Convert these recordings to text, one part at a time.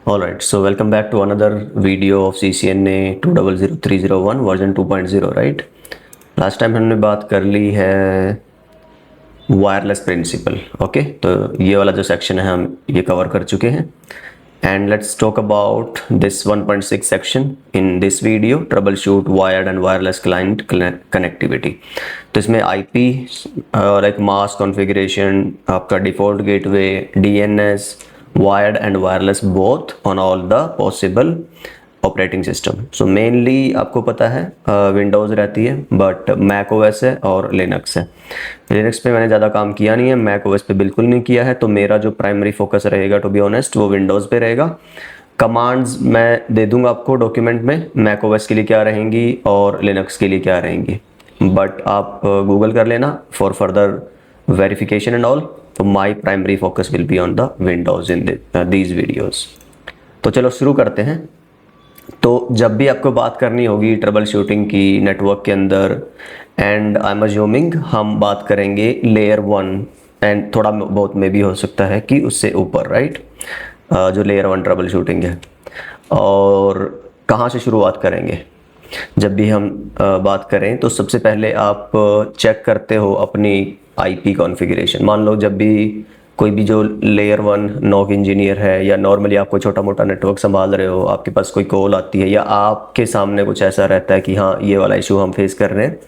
Alright, so welcome back to another video of CCNA 200301 version 2.0, right? Last time हमने बात कर ली है wireless principal, okay? तो ये वाला जो सेक्शन है हम ये कवर कर चुके हैं and let's talk about this 1.6 section in this video, troubleshoot wired and wireless client connectivity. तो इसमें IP और एक mask configuration, आपका default gateway, DNS, wired and wireless both on all the possible operating system. So mainly आपको पता है Windows रहती है, बट मैक ओएस है और लिनक्स है. लिनक्स पे मैंने ज़्यादा काम किया नहीं है, मैक ओएस पे बिल्कुल नहीं किया है, तो मेरा जो प्राइमरी फोकस रहेगा टू बी ऑनेस्ट वो विंडोज़ पे रहेगा. कमांड्स मैं दे दूंगा आपको डॉक्यूमेंट में, मैक ओएस के लिए क्या रहेंगी और लिनक्स के लिए क्या रहेंगी, बट आप गूगल कर लेना for further verification and all. तो my primary focus will be on the Windows in these videos. तो चलो शुरू करते हैं. तो जब भी आपको बात करनी होगी ट्रबल शूटिंग की नेटवर्क के अंदर, एंड आई एम अज्यूमिंग हम बात करेंगे लेयर 1 एंड थोड़ा बहुत में भी हो सकता है कि उससे ऊपर, राइट? जो लेयर 1 ट्रबल शूटिंग है. और कहाँ से शुरुआत करेंगे? जब भी हम बात करें तो सबसे पहले आप चेक करते हो अपनी IP कॉन्फ़िगरेशन. मान लो जब भी कोई भी जो लेयर 1 नॉक इंजीनियर है या नॉर्मली आप कोई छोटा मोटा नेटवर्क संभाल रहे हो, आपके पास कोई कॉल आती है या आपके सामने कुछ ऐसा रहता है कि हाँ ये वाला इशू हम फेस कर रहे हैं,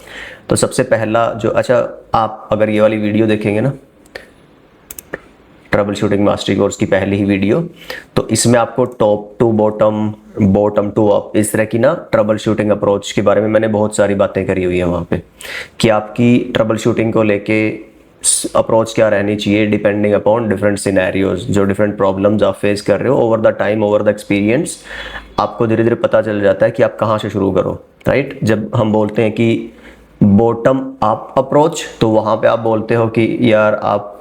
तो सबसे पहला जो, अच्छा आप अगर ये वाली वीडियो देखेंगे ना, ट्रबल शूटिंग मास्टरी कोर्स की पहली ही वीडियो, तो इसमें आपको top to bottom, bottom to up, इस तरह की ना ट्रबल शूटिंग अप्रोच के बारे में मैंने बहुत सारी बातें करी हुई है वहाँ पे, कि आपकी ट्रबल शूटिंग को लेके अप्रोच क्या रहनी चाहिए डिपेंडिंग अपॉन डिफरेंट सिनेरियोज, जो डिफरेंट प्रॉब्लम्स आप फेस कर रहे हो. Over the time, over the experience आपको धीरे धीरे पता चल जाता है कि आप कहाँ से शुरू करो, राइट? जब हम बोलते हैं कि बॉटम अप अप्रोच, तो वहाँ पे आप बोलते हो कि यार आप,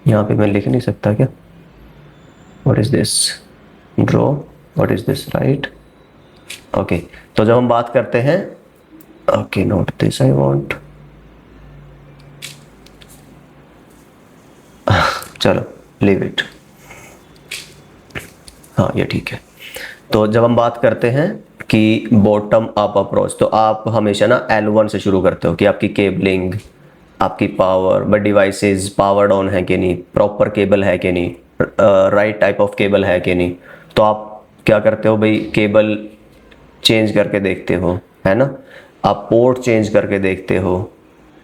यहाँ पे मैं लिख नहीं सकता क्या? What is this? Draw, what is this, right? Okay, तो जब हम बात करते हैं, okay note this I want, चलो लीव इट, हाँ ये ठीक है. तो जब हम बात करते हैं कि बॉटम अप अप्रोच, तो आप हमेशा ना L1 से शुरू करते हो कि आपकी केबलिंग, आपकी power, but devices powered on है कि नहीं, प्रॉपर केबल है कि नहीं, राइट टाइप ऑफ केबल है कि नहीं. तो आप क्या करते हो भाई, केबल चेंज करके देखते हो, है ना? आप पोर्ट चेंज करके देखते हो,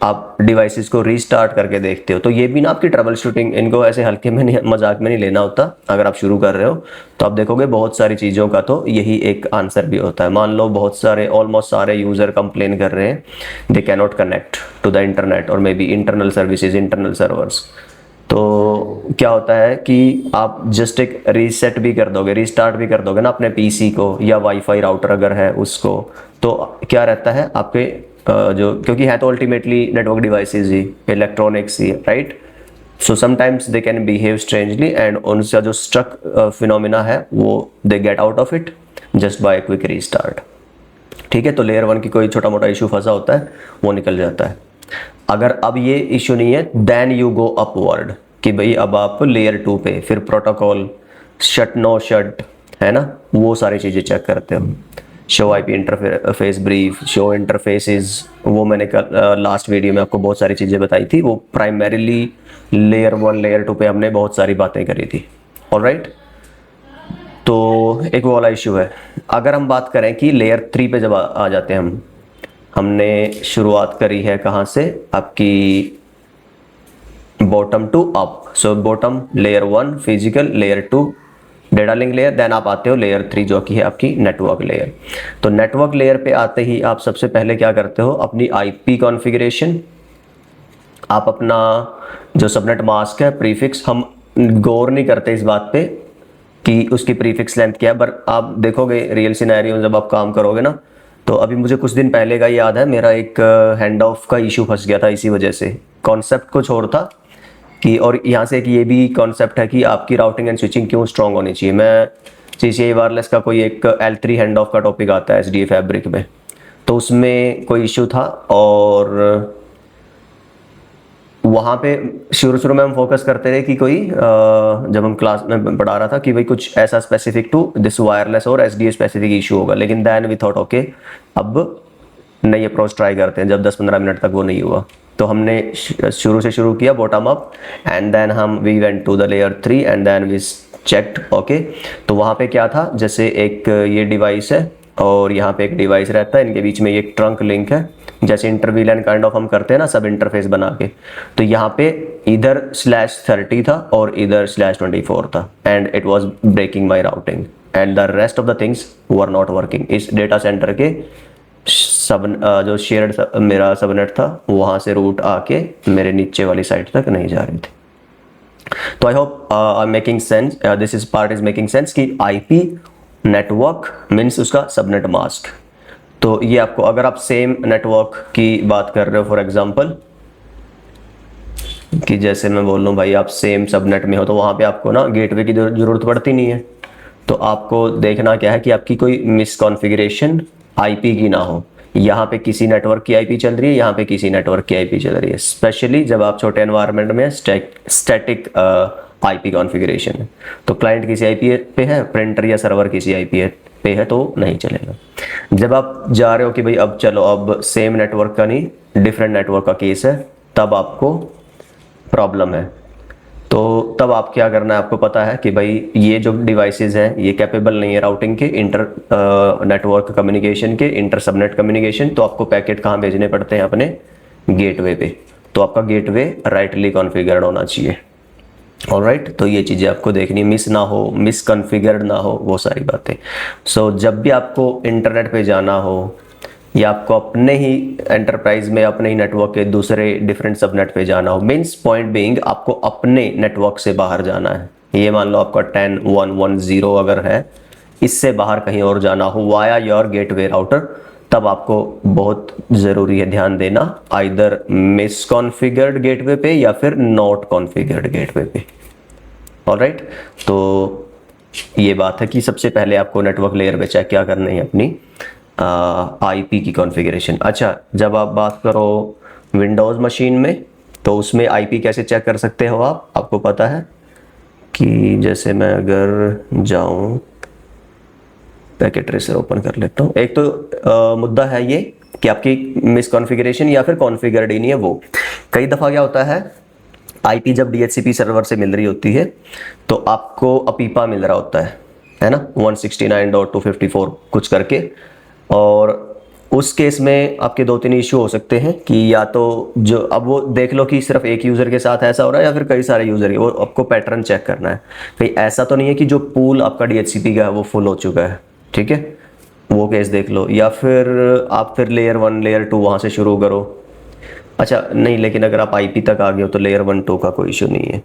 आप डिवाइसेस को रीस्टार्ट करके देखते हो. तो ये भी ना आपकी ट्रबल शूटिंग, इनको ऐसे हल्के में नहीं, मजाक में नहीं लेना होता. अगर आप शुरू कर रहे हो तो आप देखोगे बहुत सारी चीज़ों का तो यही एक आंसर भी होता है. मान लो बहुत सारे, ऑलमोस्ट सारे यूज़र कंप्लेन कर रहे हैं they can not connect to the internet और may be internal services, internal servers. तो क्या होता है कि आप जस्ट एक रीसेट भी कर दोगे, रीस्टार्ट भी कर दोगे ना अपने पीसी को, या वाईफाई राउटर अगर है उसको, तो क्या रहता है आपके जो, क्योंकि है तो ultimately network devices he, electronics he, right? So sometimes they can behave strangely and उनका जो स्ट्रक फिनोमिना है वो they get out of it just by quick restart. ठीक है, तो लेयर 1 की कोई छोटा मोटा इशू फंसा होता है वो निकल जाता है. अगर अब ये इशू नहीं है, देन यू गो अपवर्ड, कि भाई अब आप लेयर 2 पे फिर प्रोटोकॉल, शट नो शट, है ना, वो सारी चीज़ें चेक करते हो. Show IP interface brief, show interfaces, वो मैंने लास्ट वीडियो में आपको बहुत सारी चीज़ें बताई थी. वो प्राइमरीली लेयर 1 लेयर 2 पे हमने बहुत सारी बातें करी थी. ऑलराइट, तो एक वो वाला इशू है. अगर हम बात करें कि लेयर 3 पे जब आ जाते हैं हमने शुरुआत करी है कहाँ से, आपकी bottom to up. So bottom layer 1 physical, layer 2 data link layer, then आप आते हो लेयर 3 जो कि है आपकी नेटवर्क लेयर. तो नेटवर्क लेयर पे आते ही आप सबसे पहले क्या करते हो, अपनी IP कॉन्फ़िगरेशन, आप अपना जो सबनेट मास्क है, प्रीफिक्स, हम गौर नहीं करते इस बात पे कि उसकी प्रीफिक्स लेंथ क्या है, पर आप देखोगे रियल सिनेरियो जब आप काम करोगे ना, तो अभी मुझे कुछ दिन पहले का याद है, मेरा एक हैंड ऑफ का इशू फंस गया था इसी वजह से. कॉन्सेप्ट कुछ और था कि, और यहाँ से एक ये भी कॉन्सेप्ट है कि आपकी राउटिंग एंड स्विचिंग क्यों स्ट्रॉन्ग होनी चाहिए. मैं CCI वायरलेस का कोई एक L3 हैंड ऑफ का टॉपिक आता है SDA फैब्रिक में, तो उसमें कोई इशू था और वहाँ पे शुरू में हम फोकस करते रहे कि कोई जब हम क्लास में पढ़ा रहा था कि भाई कुछ ऐसा स्पेसिफिक टू दिस वायरलेस और एसडीए स्पेसिफिक इशू होगा, लेकिन देन वी थॉट ओके अब नई अप्रोच ट्राई करते हैं। जब 10-15 मिनट तक वो नहीं हुआ तो हमने शुरू किया बॉटम अप, एंड देन हम we went to the layer 3 and then we checked okay. तो वहाँ पे क्या था, जैसे एक ये डिवाइस है और यहाँ पे एक डिवाइस रहता है, इनके बीच में एक ट्रंक लिंक है, जैसे इंटरवीलन काइंड ऑफ हम करते हैं ना सब इंटरफेस बना के। तो यहाँ पे इधर /30 था और इधर /24 था, and it was breaking my routing and the rest of the things were not working. इस डेटा सेंटर के सब जो शेयर्ड मेरा सबनेट था वहाँ से रूट आके मेरे नीचे वाली साइट तक नहीं जा रही थी। तो I hope I am making sense, this is part is making sense कि आईपी नेटवर्क मीन्स उसका सबनेट मास्क। तो ये आपको, अगर आप सेम नेटवर्क की बात कर रहे हो फॉर एग्जांपल कि जैसे मैं बोल लूँ भाई आप सेम सबनेट में हो, तो वहाँ पे आपको ना गेटवे की जरूरत पड़ती नहीं है। तो आपको देखना क्या है कि आपकी कोई मिसकॉन्फ़िगरेशन आईपी की ना हो। यहाँ पे किसी नेटवर्क की आईपी चल रही है, यहाँ पे किसी नेटवर्क की आईपी चल रही है, स्पेशली जब आप छोटे एनवायरनमेंट में स्टैटिक आईपी कॉन्फ़िगरेशन है। तो क्लाइंट किसी आईपी पे है, प्रिंटर या सर्वर किसी आईपी पे है, तो नहीं चलेगा। जब आप जा रहे हो कि भाई अब चलो अब सेम नेटवर्क का नहीं डिफरेंट नेटवर्क का केस है, तब आपको प्रॉब्लम है। तो तब आप क्या करना है, आपको पता है कि भाई ये जो डिवाइसेस हैं ये कैपेबल नहीं है राउटिंग के, इंटर नेटवर्क कम्युनिकेशन के, इंटर सबनेट कम्युनिकेशन। तो आपको पैकेट कहाँ भेजने पड़ते हैं, अपने गेटवे पे। तो आपका गेटवे राइटली कॉन्फ़िगर्ड होना चाहिए। ऑलराइट, तो ये चीज़ें आपको देखनी, मिस ना हो, मिसकॉन्फ़िगर्ड ना हो, वो सारी बातें। सो जब भी आपको इंटरनेट पे जाना हो या आपको अपने ही एंटरप्राइज में अपने ही नेटवर्क के दूसरे डिफरेंट सबनेट पे जाना हो, मीन्स पॉइंट बीइंग आपको अपने नेटवर्क से बाहर जाना है। ये मान लो आपका 10.1.1.0 अगर है, इससे बाहर कहीं और जाना हो वाया योर गेटवे राउटर, तब आपको बहुत ज़रूरी है ध्यान देना आइदर मिसकॉन्फ़िगर्ड गेटवे पे या फिर नॉट कॉन्फ़िगर्ड गेटवे पे। ऑलराइट, तो ये बात है कि सबसे पहले आपको नेटवर्क लेयर पे चेक क्या करनी है, अपनी आईपी की कॉन्फ़िगरेशन। अच्छा, जब आप बात करो विंडोज़ मशीन में, तो उसमें आईपी कैसे चेक कर सकते हो आपको पता है कि जैसे मैं अगर जाऊं पैकेट ट्रेसर ओपन कर लेता हूं। एक तो मुद्दा है ये कि आपकी मिसकॉन्फ़िगरेशन या फिर कॉन्फ़िगर्ड ही नहीं है वो। कई दफ़ा क्या होता है, आईपी जब डीएचसीपी सर्वर से मिल रही होती है तो आपको अपीपा मिल रहा होता है ना, 169.254 कुछ करके। और उस केस में आपके 2-3 इशू हो सकते हैं कि या तो जो, अब वो देख लो कि सिर्फ एक यूज़र के साथ ऐसा हो रहा है या फिर कई सारे यूज़र के, वो आपको पैटर्न चेक करना है। कहीं ऐसा तो नहीं है कि जो पूल आपका डीएचसीपी का है वो फुल हो चुका है, ठीक है, वो केस देख लो। या फिर आप फिर लेयर 1 लेयर 2 वहाँ से शुरू करो। अच्छा नहीं, लेकिन अगर आप आईपी तक आ गए हो तो लेयर 1-2 का कोई इशू नहीं है।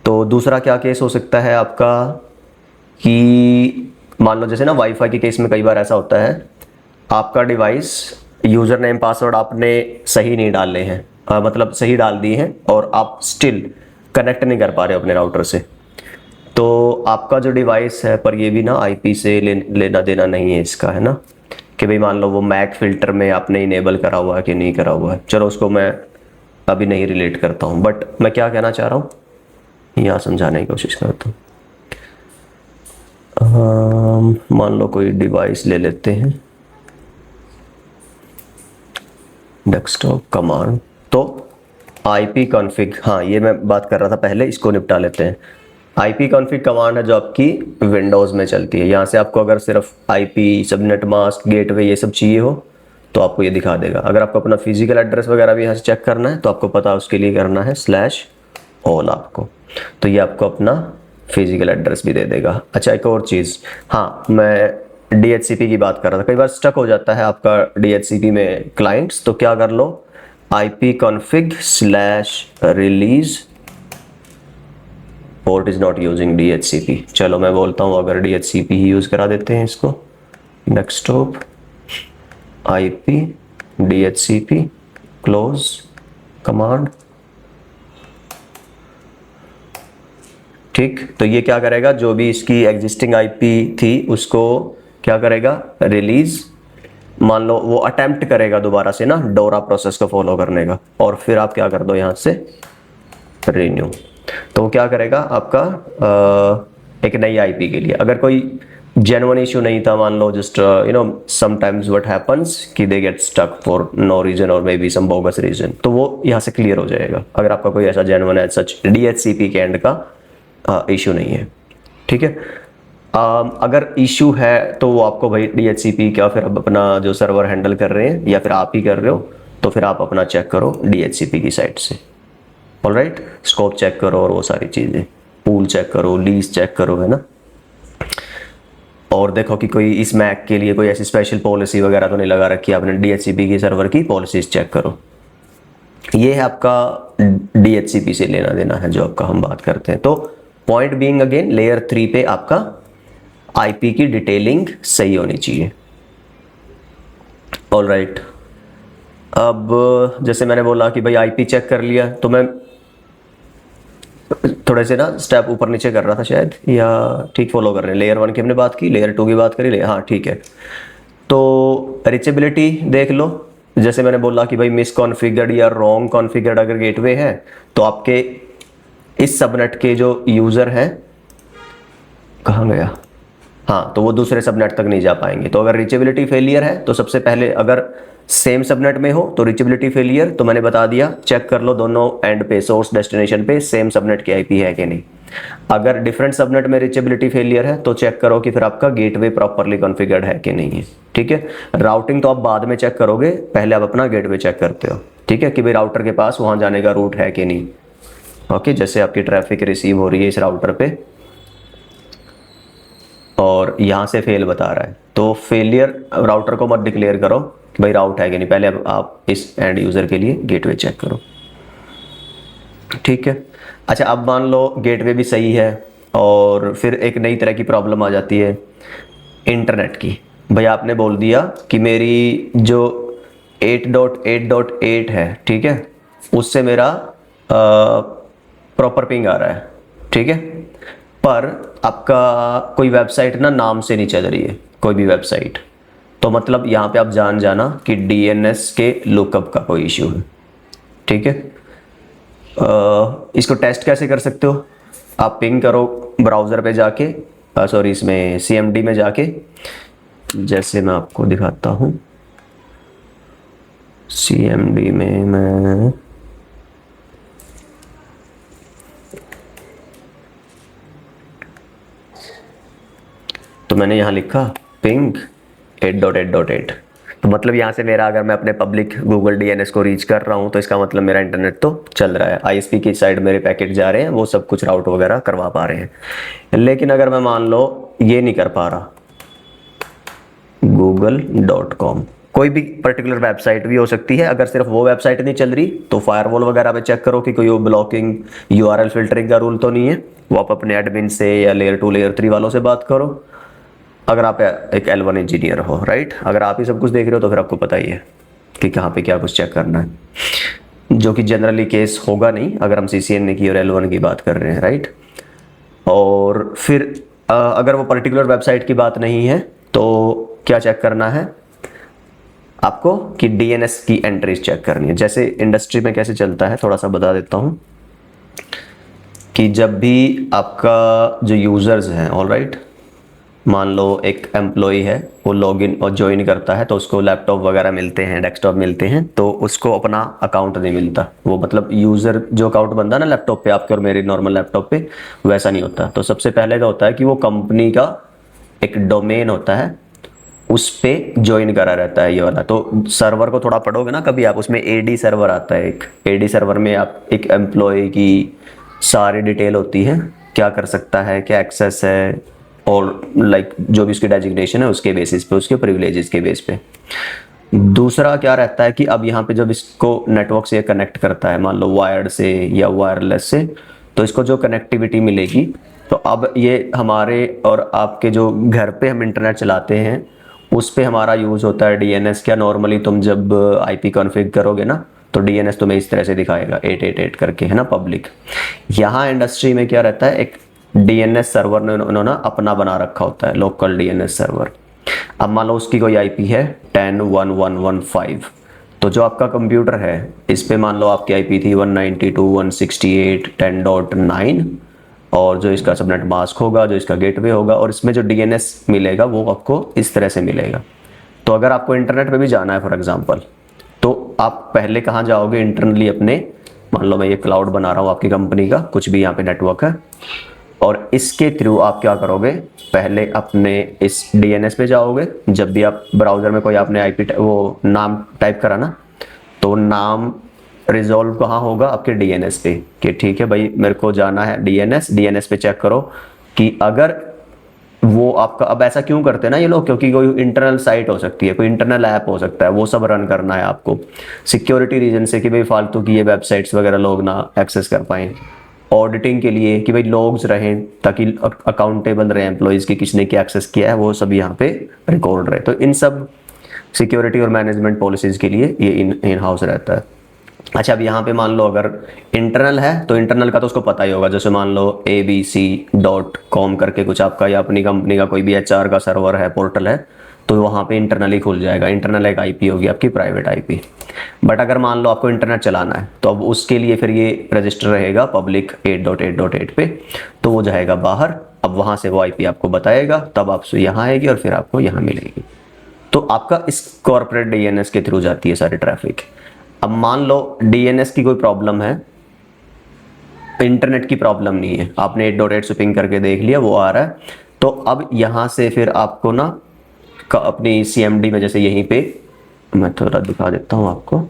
तो दूसरा क्या केस हो सकता है आपका कि मान लो जैसे ना वाईफाई के केस में कई बार ऐसा होता है, आपका डिवाइस यूज़र नेम पासवर्ड आपने सही नहीं डाले हैं, मतलब सही डाल दिए हैं और आप स्टिल कनेक्ट नहीं कर पा रहे हो अपने राउटर से। तो आपका जो डिवाइस है, पर ये भी ना आईपी से लेना देना नहीं है इसका, है ना, कि भाई मान लो वो मैक फिल्टर में आपने इनेबल करा हुआ है कि नहीं करा हुआ है। चलो उसको मैं अभी नहीं रिलेट करता हूँ, बट मैं क्या कहना चाह रहा हूँ यहाँ समझाने की कोशिश करता हूँ। मान लो कोई डिवाइस ले लेते हैं, डेस्कटॉप कमांड, तो आईपी कॉन्फ़िग, हाँ ये मैं बात कर रहा था पहले, इसको निपटा लेते हैं। आईपी कॉन्फ़िग कमांड है जो आपकी विंडोज़ में चलती है। यहाँ से आपको अगर सिर्फ आईपी, सबनेट मास्क, गेटवे ये सब चाहिए हो तो आपको ये दिखा देगा। अगर आपको अपना फिजिकल एड्रेस वगैरह भी यहाँ से चेक करना है तो आपको पता है उसके लिए करना है /all आपको, तो ये आपको अपना फिजिकल एड्रेस भी दे देगा। अच्छा एक और चीज़, हाँ मैं डीएचसीपी की बात कर रहा था, कई बार स्टक हो जाता है आपका डीएचसीपी में क्लाइंट्स, तो क्या कर लो, IP config /release port is not using DHCP. चलो मैं बोलता हूँ अगर डीएचसीपी ही यूज़ करा देते हैं इसको, desktop IP DHCP close command, ठीक। तो ये क्या करेगा, जो भी इसकी एग्जिस्टिंग आईपी थी उसको क्या करेगा, रिलीज, मान लो वो अटेम्प्ट करेगा दोबारा से ना डोरा प्रोसेस को फॉलो करने का, और फिर आप क्या कर दो यहाँ से रिन्यू। तो वो क्या करेगा आपका एक नई आईपी के लिए। अगर कोई जेन्युइन इशू नहीं था, मान लो जस्ट समटाइम्स व्हाट हैपेंस कि they get stuck for no reason और may be some bogus reason, तो वो यहाँ से क्लियर हो जाएगा अगर आपका कोई ऐसा जेन्युइन है सच DHCP के एंड का इशू नहीं है। ठीक है। अगर इशू है तो वो आपको भाई DHCP का फिर अब अपना जो सर्वर हैंडल कर रहे हैं या फिर आप ही कर रहे हो, तो फिर आप अपना चेक करो DHCP की साइट से। ऑलराइट, स्कोप चेक करो और वो सारी चीज़ें, पूल चेक करो, लीज चेक करो, है ना। और देखो कि कोई इस मैक के लिए कोई ऐसी स्पेशल पॉलिसी वगैरह तो नहीं लगा रखी आपने। DHCP की सर्वर की पॉलिसीज चेक करो। ये है आपका DHCP से लेना देना है जो आपका हम बात करते हैं। तो पॉइंट बीइंग अगेन लेयर 3 पे आपका आईपी की डिटेलिंग सही होनी चाहिए। ऑलराइट, अब जैसे मैंने बोला कि भाई आईपी चेक कर लिया, तो मैं थोड़े से ना स्टेप ऊपर नीचे कर रहा था शायद, या ठीक फॉलो कर रहे हैं। लेयर 1 की हमने बात की, लेयर 2 की बात करी, हाँ ठीक है। तो रीचेबिलिटी देख लो, जैसे मैंने बोला कि भाई मिसकॉन्फिगर्ड या रॉन्ग कॉन्फिगर्ड अगर गेटवे है तो आपके इस सबनेट के जो यूजर हैं, कहाँ गया, हाँ, तो वो दूसरे सबनेट तक नहीं जा पाएंगे। तो अगर रीचेबिलिटी फेलियर है तो सबसे पहले अगर सेम सबनेट में हो तो रीचेबिलिटी फेलियर, तो मैंने बता दिया चेक कर लो दोनों एंड पे, सोर्स डेस्टिनेशन पे सेम सबनेट की आईपी है कि नहीं। अगर डिफरेंट सबनेट में रीचेबिलिटी फेलियर है तो चेक करो कि फिर आपका गेटवे प्रॉपरली कॉन्फ़िगर्ड है कि नहीं है। ठीक है। राउटिंग तो आप बाद में चेक करोगे, पहले आप अपना गेटवे चेक करते हो। ठीक है, कि भाई राउटर के पास वहां जाने का रूट है कि नहीं। ओके, जैसे आपकी ट्रैफिक रिसीव हो रही है इस राउटर पे और यहाँ से फेल बता रहा है, तो फेलियर राउटर को मत डिक्लेयर करो कि भाई राउट है कि नहीं, पहले आप इस एंड यूज़र के लिए गेटवे चेक करो। ठीक है। अच्छा, अब मान लो गेटवे भी सही है और फिर एक नई तरह की प्रॉब्लम आ जाती है इंटरनेट की। भाई आपने बोल दिया कि मेरी जो 8.8.8 है, ठीक है, उससे मेरा प्रॉपर पिंग आ रहा है। ठीक है, पर आपका कोई वेबसाइट ना नाम से नहीं चल रही है, कोई भी वेबसाइट, तो मतलब यहाँ पे आप जान जाना कि DNS के लुकअप का कोई इश्यू है। ठीक है। इसको टेस्ट कैसे कर सकते हो, आप पिंग करो ब्राउज़र पे जाके, सॉरी इसमें CMD में जाके, जैसे मैं आपको दिखाता हूँ। CMD में मैं तो मैंने यहाँ लिखा पिंग 8.8.8, तो मतलब यहाँ से मेरा अगर मैं अपने पब्लिक गूगल DNS को रीच कर रहा हूँ तो इसका मतलब मेरा इंटरनेट तो चल रहा है, ISP की साइड मेरे पैकेट जा रहे हैं, वो सब कुछ राउट वगैरह करवा पा रहे हैं। लेकिन अगर मैं मान लो ये नहीं कर पा रहा, google.com कोई भी पर्टिकुलर वेबसाइट भी हो सकती है, अगर सिर्फ वो वेबसाइट नहीं चल रही तो फायरवॉल वगैरह पे चेक करो कि कोई वो ब्लॉकिंग URL फिल्टरिंग का रूल तो नहीं है, वो आप अपने एडमिन से या लेयर 2 लेयर 3 वालों से बात करो। अगर आप एक L1 इंजीनियर हो, राइट, अगर आप ही सब कुछ देख रहे हो तो फिर आपको पता ही है कि कहाँ पे क्या कुछ चेक करना है, जो कि जनरली केस होगा नहीं अगर हम CCNA की और L1 की बात कर रहे हैं, राइट। और फिर अगर वो पर्टिकुलर वेबसाइट की बात नहीं है तो क्या चेक करना है आपको कि DNS की एंट्रीज चेक करनी है। जैसे इंडस्ट्री में कैसे चलता है थोड़ा सा बता देता हूँ, कि जब भी आपका जो यूज़र्स हैं, ऑलराइट, मान लो एक एम्प्लॉय है, वो लॉगिन और ज्वाइन करता है तो उसको लैपटॉप वगैरह मिलते हैं, डेस्कटॉप मिलते हैं, तो उसको अपना अकाउंट नहीं मिलता। वो मतलब यूज़र जो अकाउंट बनता है ना लैपटॉप पे आपके और मेरे नॉर्मल लैपटॉप पे, वैसा नहीं होता। तो सबसे पहले क्या होता है कि वो कंपनी का एक डोमेन होता है, उस पे ज्वाइन करा रहता है ये वाला। तो सर्वर को थोड़ा पढ़ोगे ना कभी आप, उसमें AD सर्वर आता है। एक AD सर्वर में आप एक एम्प्लॉय की सारी डिटेल होती है, क्या कर सकता है, क्या एक्सेस है, और लाइक जो भी उसकी डेजिग्नेशन है उसके बेसिस पे, उसके प्रिविलेजेस के बेस पे। दूसरा क्या रहता है कि अब यहाँ पे जब इसको नेटवर्क से कनेक्ट करता है, मान लो वायर्ड से या वायरलेस से, तो इसको जो कनेक्टिविटी मिलेगी, तो अब ये हमारे और आपके जो घर पे हम इंटरनेट चलाते हैं उस पे हमारा यूज़ होता है DNS। क्या नॉर्मली तुम जब IP कॉन्फ़िगर करोगे ना तो DNS तुम्हें इस तरह से दिखाएगा 888 करके, है ना, पब्लिक। यहाँ इंडस्ट्री में क्या रहता है, एक DNS सर्वर ने उन्होंने अपना बना रखा होता है, लोकल DNS सर्वर। अब मान लो उसकी कोई IP है 10.1.1.1.5, तो जो आपका कंप्यूटर है इस पे मान लो आपकी आईपी थी 192.168.10.9 और जो इसका सबनेट मास्क होगा, जो इसका गेटवे होगा, और इसमें जो डीएनएस मिलेगा वो आपको इस तरह से मिलेगा। तो अगर आपको इंटरनेट पे भी जाना है फॉर एग्जांपल, तो आप पहले कहाँ जाओगे, इंटरनली अपने, मान लो मैं ये क्लाउड बना रहा हूँ आपकी कंपनी का, कुछ भी यहाँ पे नेटवर्क है, और इसके थ्रू आप क्या करोगे, पहले अपने इस डीएनएस पे जाओगे। जब भी आप ब्राउज़र में कोई आपने आईपी वो नाम टाइप करा ना, तो नाम रिजॉल्व कहाँ होगा, आपके डीएनएस पे, कि ठीक है भाई मेरे को जाना है डीएनएस पे चेक करो कि अगर वो आपका, अब ऐसा क्यों करते हैं ना ये लोग, क्योंकि कोई इंटरनल साइट हो सकती है, कोई इंटरनल ऐप हो सकता है, वो सब रन करना है आपको सिक्योरिटी रीजन से, कि भाई फालतू की ये वेबसाइट्स वगैरह लोग ना एक्सेस कर पाएँ। ऑडिटिंग के लिए कि भाई लॉग्स रहें, ताकि अकाउंटेबल रहे एम्प्लॉयज़ की, किसने क्या एक्सेस किया है वो सब यहाँ पे रिकॉर्ड रहे। तो इन सब सिक्योरिटी और मैनेजमेंट पॉलिसीज़ के लिए ये इन हाउस रहता है। अच्छा, अब यहाँ पे मान लो अगर इंटरनल है तो इंटरनल का तो उसको पता ही होगा, जैसे मान लो abc.com करके कुछ आपका या अपनी कंपनी का कोई भी HR का सर्वर है, पोर्टल है, तो वहाँ पे इंटरनली खुल जाएगा। इंटरनल एक IP होगी आपकी, प्राइवेट IP। बट अगर मान लो आपको इंटरनेट चलाना है तो अब उसके लिए फिर ये रजिस्टर रहेगा पब्लिक 8.8.8 पे, तो वो जाएगा बाहर। अब वहाँ से वो IP आपको बताएगा, तब आपसे यहाँ आएगी और फिर आपको यहाँ मिलेगी। तो आपका इस कॉर्पोरेट DNS के थ्रू जाती है सारी ट्रैफिक। अब मान लो DNS की कोई प्रॉब्लम है, इंटरनेट की प्रॉब्लम नहीं है, आपने 8.8 से पिंग करके देख लिया वो आ रहा है, तो अब यहाँ से फिर आपको ना अपनी CMD में, जैसे यहीं पे मैं थोड़ा दिखा देता हूँ आपको,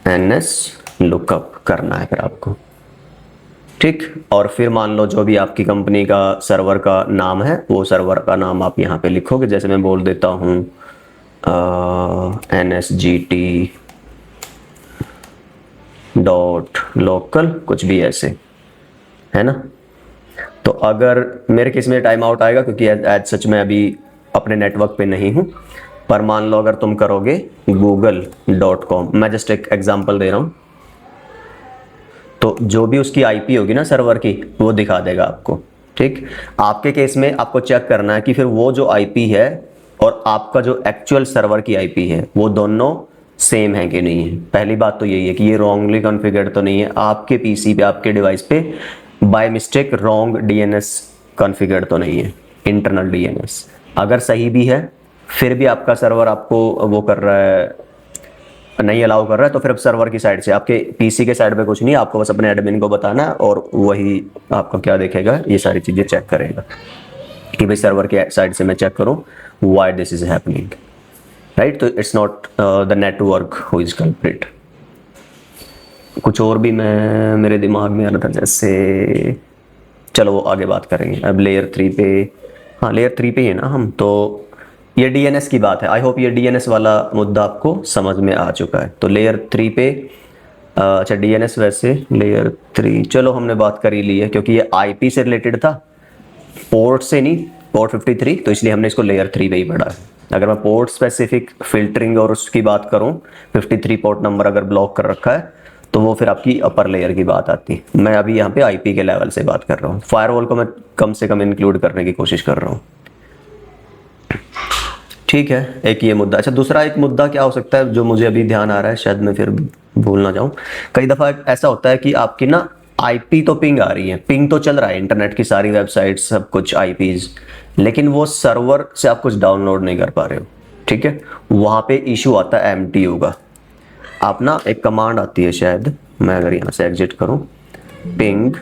NS लुकअप करना है फिर आपको, ठीक। और फिर मान लो जो भी आपकी कंपनी का सर्वर का नाम है, वो सर्वर का नाम आप यहाँ पे लिखोगे। जैसे मैं बोल देता हूँ nsgt.local, कुछ भी ऐसे, है ना। तो अगर मेरे केस में टाइम आउट आएगा क्योंकि एज सच मैं अभी अपने नेटवर्क पे नहीं हूँ, पर मान लो अगर तुम करोगे google.com, मैं जस्ट एक एग्जांपल दे रहा हूँ, तो जो भी उसकी IP होगी ना सर्वर की, वो दिखा देगा आपको, ठीक। आपके केस में आपको चेक करना है कि फिर वो जो IP है और आपका जो एक्चुअल सर्वर की IP है वो दोनों सेम है कि नहीं है। पहली बात तो यही है कि ये रॉन्गली कॉन्फ़िगर्ड तो नहीं है, आपके PC पे, आपके डिवाइस पे by mistake wrong DNS configured तो नहीं है, इंटरनल DNS। अगर सही भी है फिर भी आपका सर्वर आपको वो कर रहा है, नहीं अलाउ कर रहा है, तो फिर अब सर्वर की साइड से, आपके PC के साइड पे कुछ नहीं, आपको बस अपने एडमिन को बताना है और वही आपका क्या देखेगा, ये सारी चीज़ें चेक करेगा कि भाई सर्वर के साइड से मैं चेक करूं why this is happening, right. तो it's not the network who is culprit. कुछ और भी मैं मेरे दिमाग में आ रहा था, जैसे चलो वो आगे बात करेंगे। अब लेयर 3 पे, हाँ लेयर 3 पे ही है ना हम, तो ये DNS की बात है। आई होप ये DNS वाला मुद्दा आपको समझ में आ चुका है। तो लेयर 3 पे अच्छा DNS, वैसे लेयर 3 चलो हमने बात कर ही ली है क्योंकि ये IP से रिलेटेड था, पोर्ट से नहीं, पोर्ट 53, तो इसलिए हमने इसको लेयर 3 पे ही पढ़ा है। अगर मैं पोर्ट स्पेसिफिक फिल्टरिंग और उसकी बात करूं, 53 पोर्ट नंबर अगर ब्लॉक कर रखा है तो वो फिर आपकी अपर लेयर की बात आती है। मैं अभी यहाँ पे IP के लेवल से बात कर रहा हूँ, फायरवॉल को मैं कम से कम इंक्लूड करने की कोशिश कर रहा हूँ, ठीक है। एक ये मुद्दा। अच्छा, दूसरा एक मुद्दा क्या हो सकता है जो मुझे अभी ध्यान आ रहा है, शायद मैं फिर भूल ना जाऊँ। कई दफ़ा ऐसा होता है कि आपकी ना IP तो पिंग आ रही है, पिंग तो चल रहा है, इंटरनेट की सारी वेबसाइट्स सब कुछ IPs, लेकिन वो सर्वर से आप कुछ डाउनलोड नहीं कर पा रहे हो, ठीक है। वहाँ पे इशू आता है MTU का। आप ना एक कमांड आती है, शायद मैं अगर यहाँ से एग्जिट करूँ, पिंग,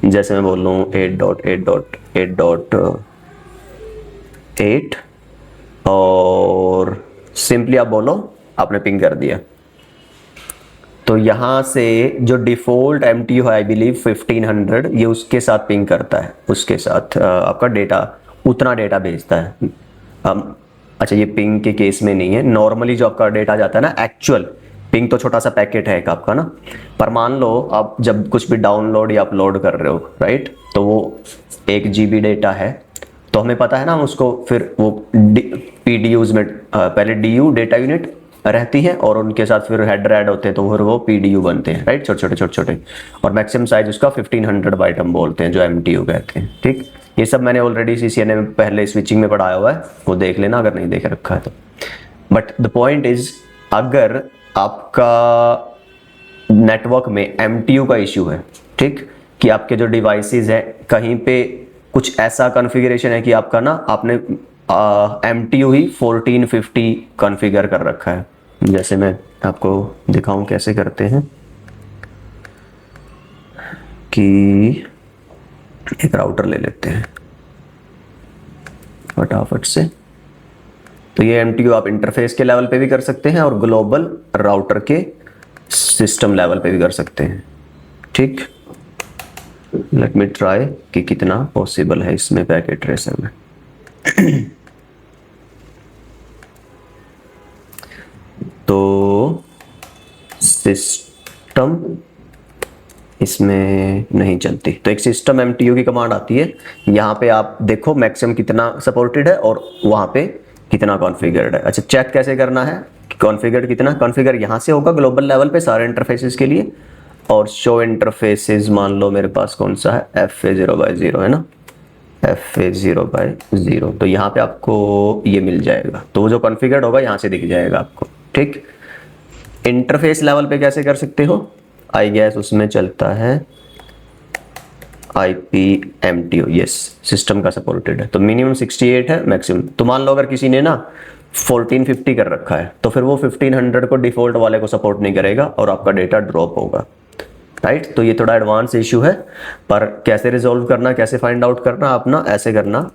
जैसे मैं बोल रहा हूँ 8.8.8.8 और सिंपली आप बोलो आपने पिंग कर दिया, तो यहाँ से जो डिफ़ॉल्ट MTU है आई बिलीव 1500, ये उसके साथ पिंग करता है, उसके साथ आपका डेटा, उतना डेटा भेजता है। अच्छा, ये पिंग के केस में नहीं है, नॉर्मली जो आपका डेटा जाता है ना, एक्चुअल पिंग तो छोटा सा पैकेट है एक आपका ना, पर मान लो आप जब कुछ भी डाउनलोड या अपलोड कर रहे हो, राइट, तो वो 1 GB डेटा है, तो हमें पता है ना, हम उसको फिर वो PDUs में, पहले DU डेटा यूनिट, रहती हैं और उनके साथ फिर हेडर ऐड होते हैं तो फिर वो PDU बनते हैं, राइट, छोटे छोटे। और मैक्सिमम साइज उसका 1500 बाइट हम बोलते हैं, जो MTU कहते हैं, ठीक। ये सब मैंने ऑलरेडी CCNA में पहले स्विचिंग में पढ़ाया हुआ है, वो देख लेना अगर नहीं देख रखा है तो। बट द पॉइंट इज, अगर आपका नेटवर्क में MTU का इश्यू है, ठीक, कि आपके जो डिवाइसेस हैं कहीं पे कुछ ऐसा कॉन्फ़िगरेशन है कि आपका ना आपने MTU ही 1450 कॉन्फ़िगर कर रखा है। जैसे मैं आपको दिखाऊं कैसे करते हैं, कि एक राउटर ले लेते हैं फटाफट से। तो ये MTU आप इंटरफेस के लेवल पे भी कर सकते हैं और ग्लोबल राउटर के सिस्टम लेवल पे भी कर सकते हैं, ठीक। लेट मी ट्राई कि कितना पॉसिबल है इसमें पैकेट ट्रेसर में। तो सिस्टम इसमें नहीं चलती, तो एक सिस्टम MTU की कमांड आती है। यहाँ पे आप देखो मैक्सिमम कितना सपोर्टेड है और वहाँ पे कितना कॉन्फ़िगर्ड है। अच्छा, चेक कैसे करना है कॉन्फ़िगर्ड कितना? कॉन्फ़िगर यहाँ से होगा ग्लोबल लेवल पे सारे इंटरफेसेस के लिए, और शो इंटरफेसेस मान लो मेरे पास कौन सा है, FA0/0 है ना, FA0/0। तो यहाँ पे आपको ये मिल जाएगा, तो वो जो कॉन्फ़िगर्ड होगा यहाँ से दिख जाएगा आपको, ठीक। इंटरफेस लेवल पे कैसे कर सकते हो? आई गेस उसमें चलता है IP MTU, यस, सिस्टम का सपोर्टेड है। तो मिनिमम 68 है, मैक्सिमम। तो मान लो अगर किसी ने ना 1450 कर रखा है तो फिर वो 1500 को डिफॉल्ट वाले को सपोर्ट नहीं करेगा और आपका डेटा ड्रॉप होगा, राइट। तो ये थोड़ा एडवांस इशू है, पर कैसे रिजॉल्व करना, कैसे फाइंड आउट करना, आप ना ऐसे करना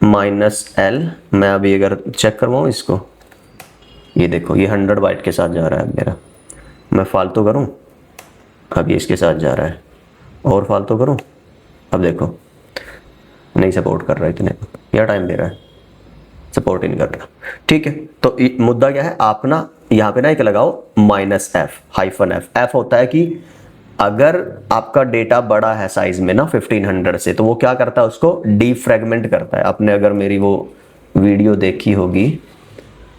-L। मैं अभी अगर चेक करवाऊँ इसको, ये देखो ये 100 बाइट के साथ जा रहा है मेरा। मैं फालतू करूँ, अब ये इसके साथ जा रहा है, और फालतू करूँ, अब देखो नहीं सपोर्ट कर रहा है, इतने क्या टाइम दे रहा है, सपोर्ट ही नहीं कर रहा, ठीक है। तो मुद्दा क्या है, आप ना यहाँ पे ना एक लगाओ -F। F होता है कि अगर आपका डेटा बड़ा है साइज में ना 1500 से, तो वो क्या करता है, उसको डीफ्रेगमेंट करता है। आपने अगर मेरी वो वीडियो देखी होगी,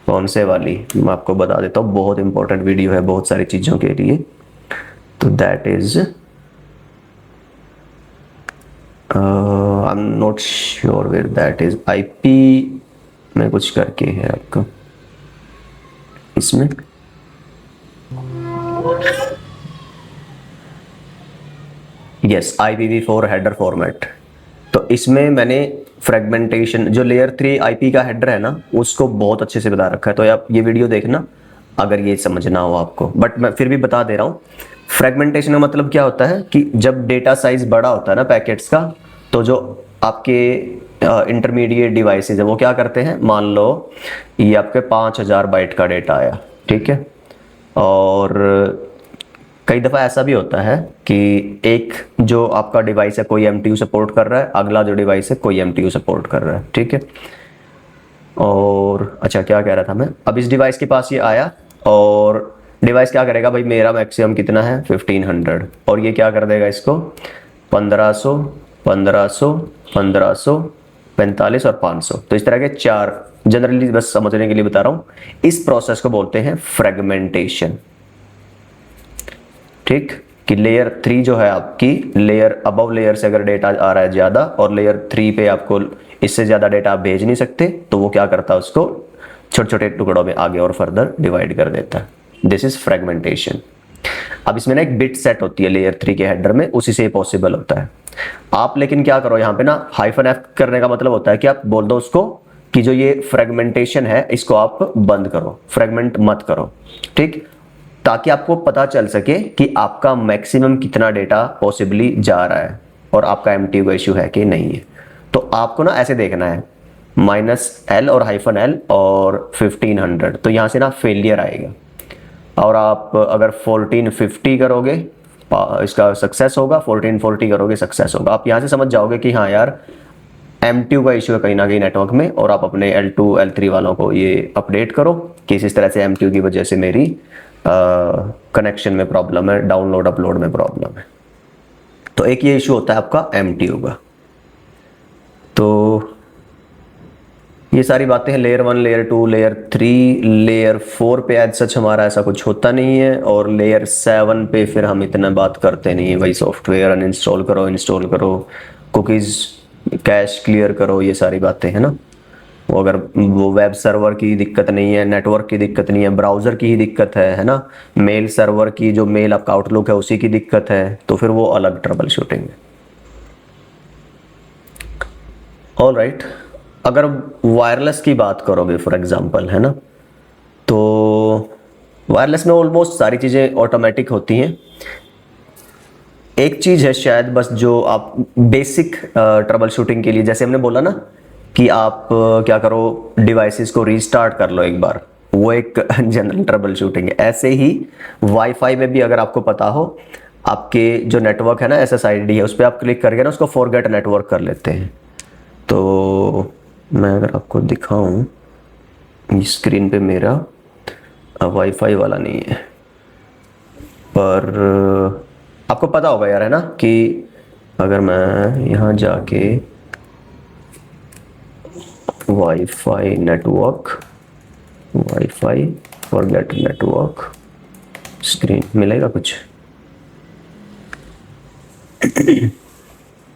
कौन से वाली, मैं आपको बता देता हूँ, बहुत इंपॉर्टेंट वीडियो है बहुत सारी चीज़ों के लिए। तो that is I am not sure where that is, IP में कुछ करके है आपका इसमें, यस, IPv4 हेडर फॉर्मेट। तो इसमें मैंने फ्रेगमेंटेशन, जो लेयर 3 IP का हेडर है ना, उसको बहुत अच्छे से बता रखा है। तो आप ये वीडियो देखना अगर ये समझना हो आपको, बट मैं फिर भी बता दे रहा हूँ। फ्रेगमेंटेशन का मतलब क्या होता है कि जब डेटा साइज बड़ा होता है ना पैकेट्स का, तो जो आपके इंटरमीडिएट डिवाइसेज है वो क्या करते हैं, मान लो ये आपके 5000 बाइट का डेटा आया, ठीक है। और कई दफ़ा ऐसा भी होता है कि एक जो आपका डिवाइस है कोई MTU सपोर्ट कर रहा है, अगला जो डिवाइस है कोई MTU सपोर्ट कर रहा है, ठीक है। और अच्छा क्या कह रहा था मैं, अब इस डिवाइस के पास ये आया और डिवाइस क्या करेगा भाई, मेरा मैक्सिमम कितना है 1500, और ये क्या कर देगा इसको 1500, 1500, 1500, 45 और 500। तो इस तरह के 4, जनरली बस समझने के लिए बता रहा हूँ। इस प्रोसेस को बोलते हैं फ्रेगमेंटेशन, ठीक। कि लेयर 3 जो है आपकी, लेयर अबव लेयर से अगर डेटा आ रहा है ज़्यादा और लेयर 3 पे आपको इससे ज़्यादा डेटा आप भेज नहीं सकते, तो वो क्या करता है, उसको छोटे छोटे टुकड़ों में आगे और फर्दर डिवाइड कर देता है। This is fragmentation. अब इसमें ना एक बिट सेट होती है लेयर 3 के हेडर में, उसी से पॉसिबल होता है। आप लेकिन क्या करो यहाँ पे ना, -F करने का मतलब होता है कि आप बोल दो उसको कि जो ये फ्रेगमेंटेशन है इसको आप बंद करो, फ्रेगमेंट मत करो, ठीक। ताकि आपको पता चल सके कि आपका मैक्सिमम कितना डेटा पॉसिबली जा रहा है और आपका MTU का इश्यू है कि नहीं है। तो आपको ना ऐसे देखना है -L और -L और 1500, तो यहाँ से ना फेलियर आएगा। और आप अगर 1450 करोगे इसका सक्सेस होगा, 1440 करोगे सक्सेस होगा। आप यहाँ से समझ जाओगे कि हाँ यार MTU का इशू है कहीं ना कहीं नेटवर्क में, और आप अपने L2 L3 वालों को ये अपडेट करो कि इस तरह से MTU की वजह से मेरी कनेक्शन में प्रॉब्लम है, डाउनलोड अपलोड में प्रॉब्लम है। तो एक ये इशू होता है आपका MTU का। तो ये सारी बातें हैं लेयर 1, लेयर 2, लेयर 3, लेयर 4 पे एज सच हमारा ऐसा कुछ होता नहीं है, और लेयर 7 पे फिर हम इतना बात करते नहीं है भाई, सॉफ्टवेयर अनइंस्टॉल करो, इंस्टॉल करो, कुकीज़ कैश क्लियर करो, ये सारी बातें हैं ना। वो अगर वो वेब सर्वर की दिक्कत नहीं है, नेटवर्क की दिक्कत नहीं है, ब्राउज़र की ही दिक्कत है ना, मेल सर्वर की, जो मेल आपका आउटलुक है उसी की दिक्कत है, तो फिर वो अलग ट्रबल शूटिंग है। ऑल राइट, अगर वायरलेस की बात करोगे फॉर एग्जांपल, है ना, तो वायरलेस में ऑलमोस्ट सारी चीज़ें ऑटोमेटिक होती हैं। एक चीज़ है शायद बस जो आप बेसिक ट्रबल शूटिंग के लिए, जैसे हमने बोला ना कि आप क्या करो, डिवाइसेस को रीस्टार्ट कर लो एक बार, वो एक जनरल ट्रबल शूटिंग है। ऐसे ही वाईफाई में भी अगर आपको पता हो, आपके जो नेटवर्क है ना, SSID है, उस पर आप क्लिक करके ना उसको फॉरगेट नेटवर्क कर लेते हैं। तो मैं अगर आपको दिखाऊं, स्क्रीन पे मेरा वाईफाई वाला नहीं है, पर आपको पता होगा यार, है ना, कि अगर मैं यहाँ जाके wifi network, wifi forget network, screen मिलेगा कुछ?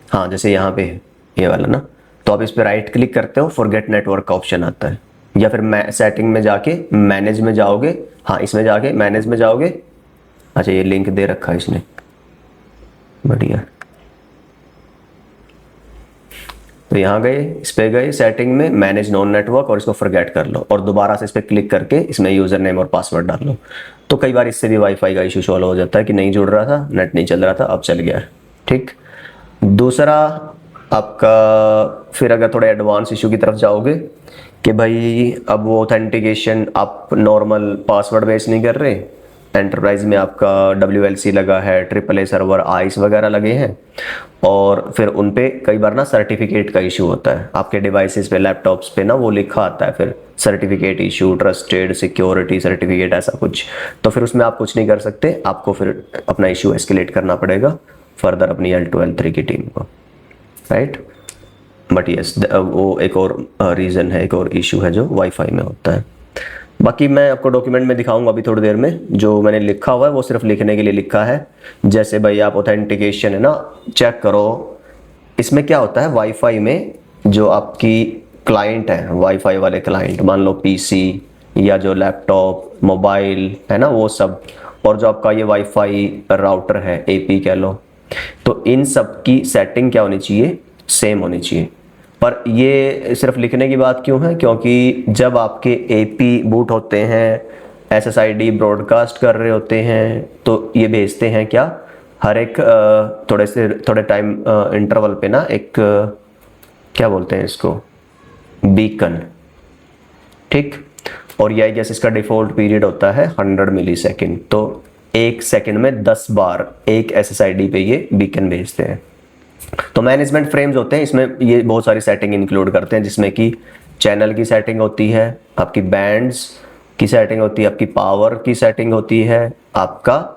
हाँ, जैसे यहाँ पे ये वाला ना, तो आप इस पे राइट क्लिक करते हो, फॉरगेट नेटवर्क का ऑप्शन आता है, या फिर सेटिंग में जाके मैनेज में जाओगे, हाँ इसमें जाके मैनेज में जाओगे। अच्छा, ये लिंक दे रखा है इसने, बढ़िया। तो यहाँ गए, इस पे गए सेटिंग में, मैनेज नॉन नेटवर्क, और इसको फॉरगेट कर लो, और दोबारा से इस पर क्लिक करके इसमें यूज़र नेम और पासवर्ड डाल लो। तो कई बार इससे भी वाईफाई का इशू सॉल्व हो जाता है कि नहीं जुड़ रहा था, नेट नहीं चल रहा था, अब चल गया। ठीक। दूसरा आपका, फिर अगर थोड़े एडवांस इशू की तरफ जाओगे कि भाई अब वो ऑथेंटिकेशन आप नॉर्मल पासवर्ड बेस नहीं कर रहे, एंटरप्राइज में आपका WLC लगा है, AAA सर्वर, आइस वगैरह लगे हैं, और फिर उन पे कई बार ना सर्टिफिकेट का इशू होता है, आपके डिवाइसेस पे, लैपटॉप्स पे ना वो लिखा आता है फिर certificate issue, trusted security certificate, ऐसा कुछ। तो फिर उसमें आप कुछ नहीं कर सकते, आपको फिर अपना इशू एस्केलेट करना पड़ेगा फर्दर अपनी L2 L3 की टीम को, राइट। बट यस, वो एक और रीज़न है, एक और इशू है जो वाईफाई में होता है। बाकी मैं आपको डॉक्यूमेंट में दिखाऊंगा अभी थोड़ी देर में, जो मैंने लिखा हुआ है वो सिर्फ लिखने के लिए लिखा है। जैसे भाई आप ऑथेंटिकेशन है ना, चेक करो, इसमें क्या होता है वाईफाई में, जो आपकी क्लाइंट है, वाईफाई वाले क्लाइंट, मान लो PC या जो लैपटॉप, मोबाइल है ना, वो सब, और जो आपका ये वाईफाई राउटर है, AP कह लो, तो इन सब की सेटिंग क्या होनी चाहिए, सेम होनी चाहिए। पर ये सिर्फ लिखने की बात क्यों है, क्योंकि जब आपके AP बूट होते हैं, SSID ब्रॉडकास्ट कर रहे होते हैं, तो ये भेजते हैं क्या, हर एक थोड़े टाइम इंटरवल पे ना एक क्या बोलते हैं इसको, बीकन। ठीक। और ये जैसे इसका डिफॉल्ट पीरियड होता है 100 मिलीसेकंड, तो 1 सेकंड में 10 बार एक SSID पे ये बीकन भेजते हैं। तो मैनेजमेंट फ्रेम्स होते हैं, इसमें ये बहुत सारी सेटिंग इंक्लूड करते हैं, जिसमें कि चैनल की सेटिंग होती है, आपकी बैंड्स की सेटिंग होती है, आपकी पावर की सेटिंग होती है, आपका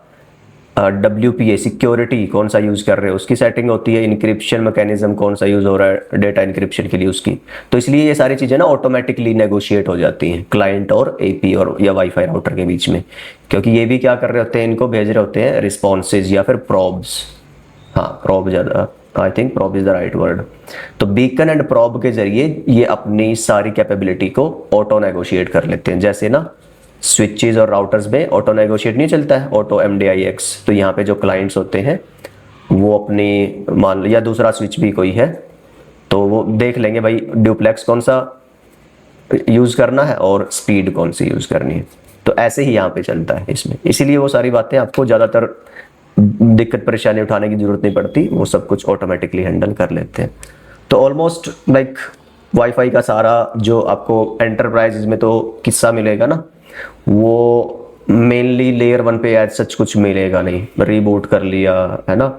WPA सिक्योरिटी कौन सा यूज़ कर रहे हो उसकी सेटिंग होती है, इंक्रिप्शन मैकेनिज्म कौन सा यूज़ हो रहा है डेटा इंक्रिप्शन के लिए उसकी। तो इसलिए ये सारी चीज़ें ना ऑटोमेटिकली नेगोशिएट हो जाती हैं क्लाइंट और AP और या वाईफाई राउटर के बीच में, क्योंकि ये भी क्या कर रहे होते हैं, इनको भेज रहे होते हैं रिस्पॉन्सेज या फिर प्रॉब्स। हाँ, प्रॉब ज़्यादा, I think probe is the right word. तो बीकन एंड प्रॉब के जरिए ये अपनी सारी कैपेबिलिटी को ऑटो नेगोशिएट कर लेते हैं। जैसे ना स्विचेस और राउटर्स में ऑटो नेगोशिएट नहीं चलता है, ऑटो MDIX, तो यहाँ पे जो क्लाइंट्स होते हैं वो अपनी, मान लो या दूसरा स्विच भी कोई है, तो वो देख लेंगे भाई ड्यूप्लेक्स कौन सा यूज़ करना है और स्पीड कौन सी यूज़ करनी है। तो ऐसे ही यहाँ पे चलता है इसमें, इसीलिए वो सारी बातें आपको ज़्यादातर दिक्कत परेशानी उठाने की ज़रूरत नहीं पड़ती, वो सब कुछ ऑटोमेटिकली हैंडल कर लेते हैं। तो ऑलमोस्ट लाइक वाईफाई का सारा जो आपको एंटरप्राइज में तो किस्सा मिलेगा ना, वो मेनली लेयर 1 पे एज सच कुछ मिलेगा नहीं, रीबूट कर लिया है ना।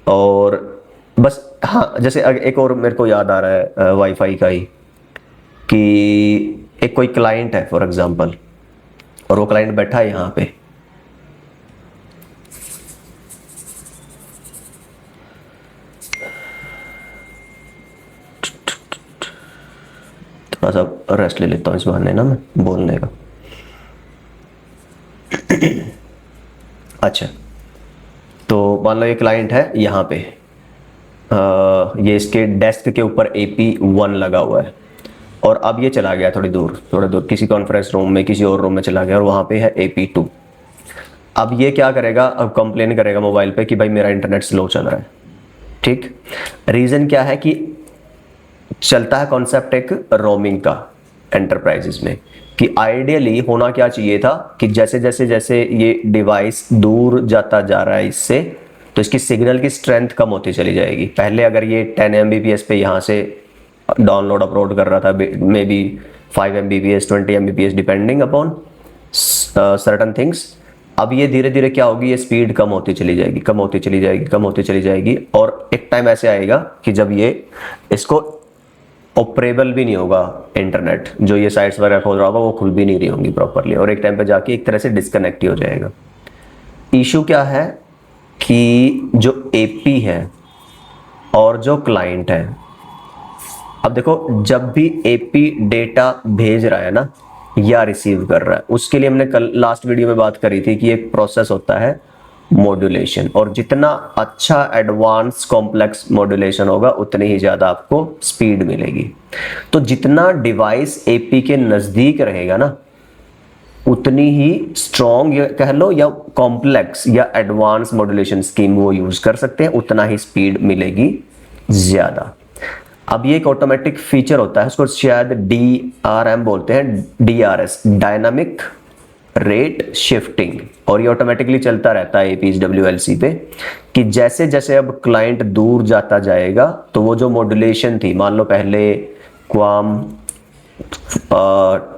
और बस हाँ, जैसे एक और मेरे को याद आ रहा है वाईफाई का ही, कि एक कोई क्लाइंट है फॉर एग्जांपल, और वो क्लाइंट बैठा है यहाँ पे, थोड़ा सा रेस्ट ले लेता हूँ इस बहाने ना मैं बोलने का। अच्छा, तो मान लो ये क्लाइंट है यहाँ पे, ये इसके डेस्क के ऊपर AP1 लगा हुआ है, और अब ये चला गया थोड़ी दूर किसी कॉन्फ्रेंस रूम में, किसी और रूम में चला गया, और वहाँ पे है AP2। अब ये क्या करेगा, अब कंप्लेन करेगा मोबाइल पे कि भाई मेरा इंटरनेट स्लो चल रहा है। ठीक, रीज़न क्या है कि चलता है कॉन्सेप्ट एक रोमिंग का एंटरप्राइजेस में, कि आइडियली होना क्या चाहिए था कि जैसे जैसे जैसे ये डिवाइस दूर जाता जा रहा है इससे, तो इसकी सिग्नल की स्ट्रेंथ कम होती चली जाएगी। पहले अगर ये 10 Mbps पे यहाँ से डाउनलोड अपलोड कर रहा था, may be 5 Mbps 20 Mbps depending upon certain things, अब ये धीरे धीरे क्या होगी, ये स्पीड कम होती चली जाएगी, कम होती चली जाएगी, कम होती चली जाएगी, और एक टाइम ऐसे आएगा कि जब ये इसको ऑपरेबल भी नहीं होगा, इंटरनेट जो ये साइट्स वगैरह खोल रहा होगा वो खुल भी नहीं रही होंगी प्रॉपरली, और एक टाइम पे जाके एक तरह से डिस्कनेक्ट ही हो जाएगा। इशू क्या है कि जो AP है और जो क्लाइंट है, अब देखो जब भी AP डेटा भेज रहा है ना या रिसीव कर रहा है, उसके लिए हमने कल लास्ट वीडियो में बात करी थी कि एक प्रोसेस होता है मॉड्यूलेशन, और जितना अच्छा एडवांस कॉम्प्लेक्स मॉड्यूलेशन होगा उतनी ही ज़्यादा आपको स्पीड मिलेगी। तो जितना डिवाइस AP के नज़दीक रहेगा ना, उतनी ही स्ट्रॉन्ग कह लो या कॉम्प्लेक्स या एडवांस मॉड्यूलेशन स्कीम वो यूज़ कर सकते हैं, उतना ही स्पीड मिलेगी ज़्यादा। अब ये एक ऑटोमेटिक फीचर होता है, उसको शायद DRM बोलते हैं, DRS डायनामिक रेट शिफ्टिंग, और ये ऑटोमेटिकली चलता रहता है AP's WLC पे, कि जैसे जैसे अब क्लाइंट दूर जाता जाएगा तो वो जो मॉड्यूलेशन थी, मान लो पहले QAM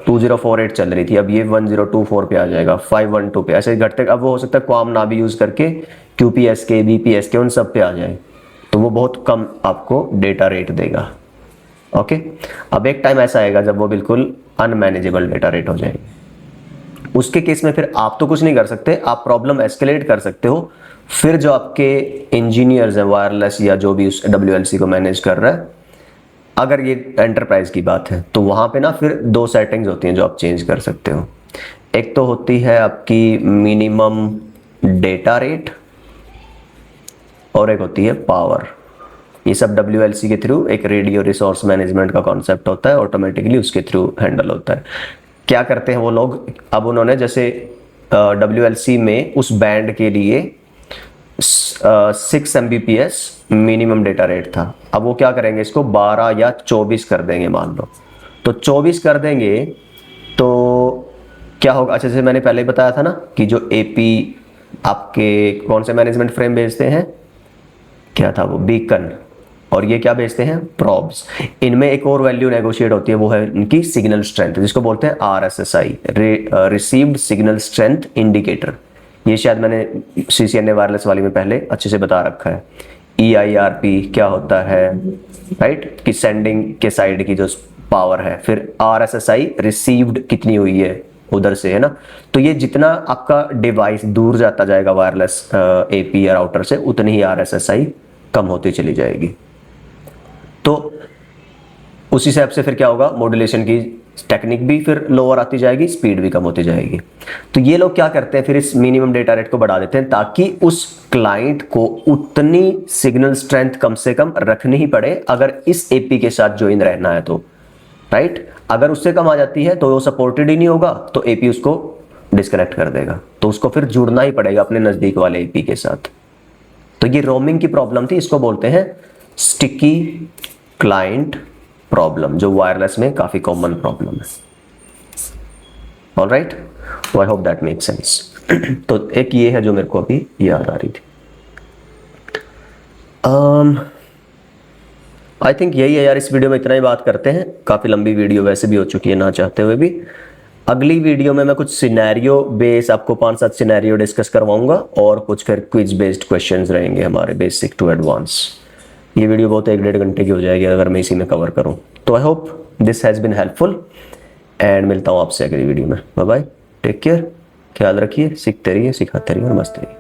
2048 चल रही थी, अब ये 1024 पे आ जाएगा, 512 पे, ऐसे घटते, अब वो हो सकता है QAM ना भी यूज़ करके QPSK BPSK उन सब पे आ जाए, तो वो बहुत कम आपको डेटा रेट देगा। ओके, अब एक टाइम ऐसा आएगा जब वो बिल्कुल अनमैनेजेबल डेटा रेट हो जाएगी। उसके केस में फिर आप तो कुछ नहीं कर सकते, आप प्रॉब्लम एस्केलेट कर सकते हो, फिर जो आपके इंजीनियर्स हैं वायरलेस या जो भी उस WLC को मैनेज कर रहा है, अगर ये एंटरप्राइज की बात है तो वहाँ पे ना फिर दो सेटिंग्स होती हैं जो आप चेंज कर सकते हो। एक तो होती है आपकी मिनिमम डेटा रेट, और एक होती है पावर। ये सब WLC के थ्रू एक रेडियो रिसोर्स मैनेजमेंट का कॉन्सेप्ट होता है, ऑटोमेटिकली उसके थ्रू हैंडल होता है। क्या करते हैं वो लोग, अब उन्होंने जैसे WLC में उस बैंड के लिए 6 Mbps मिनिमम डेटा रेट था, अब वो क्या करेंगे, इसको 12 या 24 कर देंगे मान लो, तो 24 कर देंगे तो क्या होगा। अच्छा, जैसे मैंने पहले ही बताया था ना कि जो AP आपके कौन से मैनेजमेंट फ्रेम भेजते हैं, क्या था वो, बीकन, और ये क्या भेजते हैं, प्रॉब्स। इनमें एक और वैल्यू नेगोशिएट होती है, वो है इनकी सिग्नल स्ट्रेंथ, जिसको बोलते हैं RSSI, received signal strength indicator. ये शायद मैंने CCNA वायरलेस वाली में पहले अच्छे से बता रखा है। EIRP क्या होता है, राइट, कि सेंडिंग के साइड की जो पावर है, फिर RSSI रिसीव्ड कितनी हुई है उधर से, है ना। तो ये जितना आपका डिवाइस दूर जाता जाएगा वायरलेस AP या राउटर से, उतनी ही RSSI कम होती चली जाएगी। तो उसी हिसाब से फिर क्या होगा, मॉड्यूलेशन की टेक्निक भी फिर लोअर आती जाएगी, स्पीड भी कम होती जाएगी। तो ये लोग क्या करते हैं, फिर इस मिनिमम डेटा रेट को बढ़ा देते हैं ताकि उस क्लाइंट को उतनी सिग्नल स्ट्रेंथ कम से कम रखनी ही पड़े अगर इस AP के साथ ज्वाइन रहना है तो, राइट। अगर उससे कम आ जाती है तो वो सपोर्टेड ही नहीं होगा, तो AP उसको डिस्कनेक्ट कर देगा, तो उसको फिर जुड़ना ही पड़ेगा अपने नज़दीक वाले AP के साथ। तो ये रोमिंग की प्रॉब्लम थी, इसको बोलते हैं स्टिकी क्लाइंट प्रॉब्लम, जो वायरलेस में काफ़ी कॉमन प्रॉब्लम है। Alright, I hope that make sense. तो एक ये है जो मेरे को अभी याद आ रही थी। आई थिंक यही है यार, इस वीडियो में इतना ही बात करते हैं, काफ़ी लंबी वीडियो वैसे भी हो चुकी है ना चाहते हुए भी। अगली वीडियो में मैं कुछ सिनेरियो बेस आपको 5-7 सिनेरियो डिस्कस करवाऊंगा, और कुछ फिर क्विज बेस्ड क्वेश्चंस रहेंगे हमारे बेसिक टू एडवांस। ये वीडियो बहुत 1-1.5 घंटे की हो जाएगी अगर मैं इसी में कवर करूं। तो I hope this has been helpful, and मिलता हूं आपसे अगली वीडियो में। बाय बाय, टेक केयर, ख्याल रखिए, सीखते रहिए, सिखाते रहिए और मस्त रहिए।